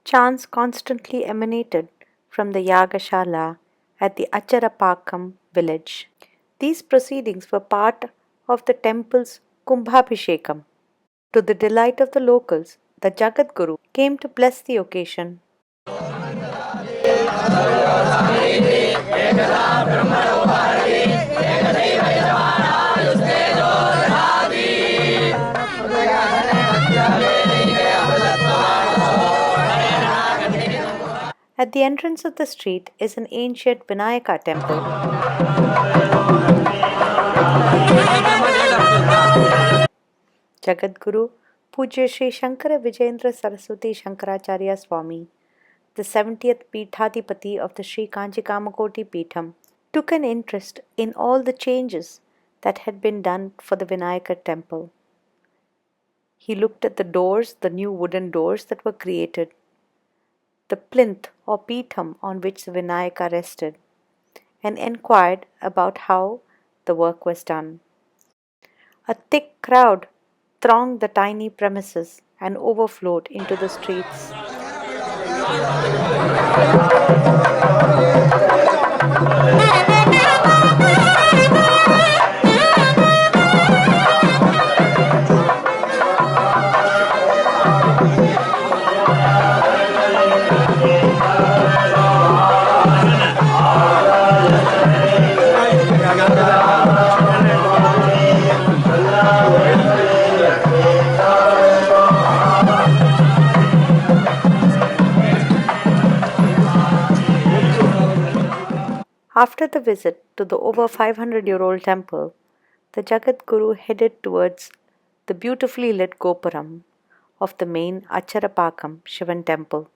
Chants constantly emanated from the Yāgashala at the Acharapakkam village. These proceedings were part of the temple's kumbhabhishekam. To the delight of the locals, the Jagadguru came to bless the occasion. At the entrance of the street is an ancient Vinayaka temple. Jagadguru Pujya Sri Shankara Vijayendra Saraswati Shankaracharya Swami, the 70th Peethadipati of the Sri Kanchikamakoti Peetham, took an interest in all the changes that had been done for the Vinayaka temple. He looked at the doors, the new wooden doors that were created, the plinth or peetham on which the Vinayaka rested, and inquired about how the work was done. A thick crowd thronged the tiny premises and overflowed into the streets. After the visit to the over 500-year-old temple, the Jagadguru headed towards the beautifully lit Gopuram of the main Acharapakam Shivan temple.